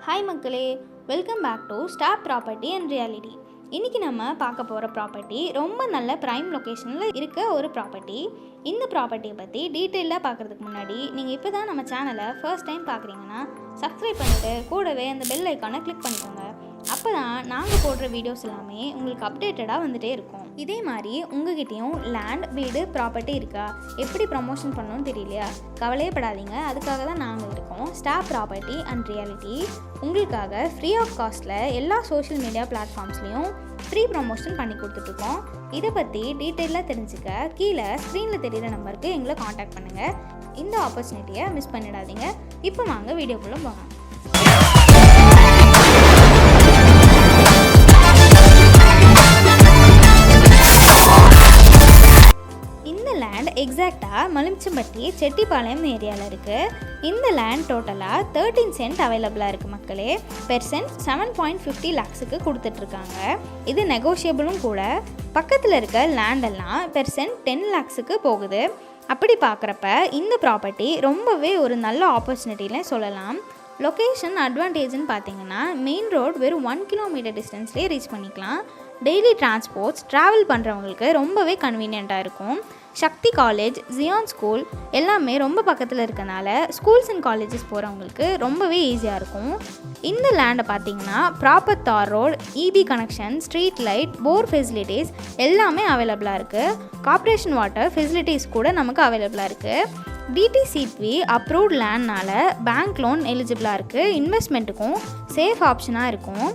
Hi மக்களே, welcome back to star property and reality. இன்றைக்கி நம்ம பார்க்க போகிற ப்ராப்பர்ட்டி ரொம்ப நல்ல ப்ரைம் லொக்கேஷனில் இருக்க ஒரு ப்ராப்பர்ட்டி. இந்த ப்ராப்பர்ட்டியை பற்றி டீட்டெயிலாக பார்க்குறதுக்கு முன்னாடி நீங்கள் இப்போ தான் நம்ம சேனலை ஃபர்ஸ்ட் டைம் பார்க்குறீங்கன்னா சப்ஸ்கிரைப் பண்ணிவிட்டு கூடவே அந்த பெல் ஐக்கானை கிளிக் பண்ணிக்கோங்க. அப்போ தான் நாங்கள் போடுற வீடியோஸ் எல்லாமே உங்களுக்கு அப்டேட்டடாக வந்துகிட்டே இருக்கும். இதே மாதிரி உங்ககிட்டையும் லேண்ட், வீடு, ப்ராப்பர்ட்டி இருக்கா? எப்படி ப்ரமோஷன் பண்ணணும்னு தெரியலையா? கவலையப்படாதீங்க, அதுக்காக தான் நாங்கள் இருக்கோம். ஸ்டார் ப்ராப்பர்ட்டி அண்ட் ரியாலிட்டி உங்களுக்காக ஃப்ரீ ஆஃப் காஸ்ட்டில் எல்லா சோஷியல் மீடியா பிளாட்ஃபார்ம்ஸ்லேயும் ஃப்ரீ ப்ரமோஷன் பண்ணி கொடுத்துட்ருக்கோம். இதை பற்றி டீட்டெயிலாக தெரிஞ்சுக்க கீழே ஸ்க்ரீனில் தெரிகிற நம்பருக்கு எங்களை காண்டாக்ட் பண்ணுங்கள். இந்த ஆப்பர்ச்சுனிட்டியை மிஸ் பண்ணிடாதீங்க. இப்போ வாங்க வீடியோக்குள்ளே போகலாம். லேண்ட் எக்ஸாக்டாக மலுமிச்சம்பட்டி செட்டிப்பாளையம் ஏரியாவில் இருக்குது. இந்த லேண்ட் டோட்டலாக 13 சென்ட் அவைலபிளாக இருக்குது மக்களே. பெர் சென்ட் 7.50 lakhs கொடுத்துட்ருக்காங்க. இது நெகோஷியபிளும் கூட. பக்கத்தில் இருக்க லேண்டெல்லாம் பெர் சென்ட் 10 lakhs போகுது. அப்படி பார்க்குறப்ப இந்த ப்ராப்பர்ட்டி ரொம்பவே ஒரு நல்ல ஆப்பர்ச்சுனிட்டின்னு சொல்லலாம். லொக்கேஷன் அட்வான்டேஜ்னு பார்த்தீங்கன்னா மெயின் ரோடு வெறும் 1 கிலோமீட்டர் டிஸ்டன்ஸ்லேயே ரீச் பண்ணிக்கலாம். டெய்லி டிரான்ஸ்போர்ட்ஸ் ட்ராவல் பண்ணுறவங்களுக்கு ரொம்பவே கன்வீனியண்ட்டாக இருக்கும். சக்தி காலேஜ், ஜியான் ஸ்கூல் எல்லாமே ரொம்ப பக்கத்தில் இருக்கனால ஸ்கூல்ஸ் அண்ட் காலேஜஸ் போகிறவங்களுக்கு ரொம்பவே ஈஸியாக இருக்கும். இந்த லேண்டை பார்த்தீங்கன்னா proper tar road, EB connection, street light, bore facilities எல்லாமே அவைலபிளாக இருக்குது. கார்ப்பரேஷன் வாட்டர் ஃபெசிலிட்டிஸ் கூட நமக்கு அவைலபிளாக இருக்குது. டிடிசிபி அப்ரூவ்ட் லேண்ட்னால பேங்க் லோன் எலிஜிபிளாக இருக்குது. இன்வெஸ்ட்மெண்ட்டுக்கும் சேஃப் ஆப்ஷனாக இருக்கும்.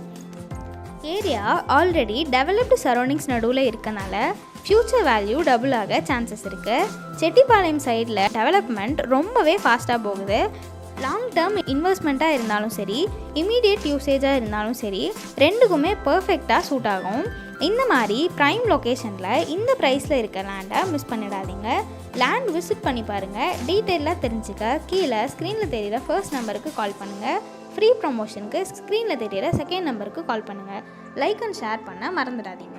ஏரியா ஆல்ரெடி டெவலப்டு சரௌண்டிங்ஸ் நடுவில் இருக்கனால ஃப்யூச்சர் வேல்யூ டபுள் ஆக சான்சஸ் இருக்குது. செட்டிப்பாளையம் சைடில் டெவலப்மெண்ட் ரொம்பவே ஃபாஸ்ட்டாக போகுது. லாங் டேர்ம் இன்வெஸ்ட்மெண்ட்டாக இருந்தாலும் சரி, இமீடியட் யூசேஜாக இருந்தாலும் சரி, ரெண்டுக்குமே பர்ஃபெக்டாக சூட் ஆகும். இந்த மாதிரி ப்ரைம் லொக்கேஷனில் இந்த ப்ரைஸில் இருக்க லேண்டை மிஸ் பண்ணிடாதீங்க. லேண்ட் விசிட் பண்ணி பாருங்கள். டீட்டெயிலாக தெரிஞ்சுக்க கீழே ஸ்க்ரீனில் தெரிகிற ஃபர்ஸ்ட் நம்பருக்கு கால் பண்ணுங்கள். ஃப்ரீ ப்ரமோஷனுக்கு ஸ்க்ரீனில் தெரிகிற செகண்ட் நம்பருக்கு கால் பண்ணுங்கள். லைக் அண்ட் ஷேர் பண்ண மறந்துடாதீங்க.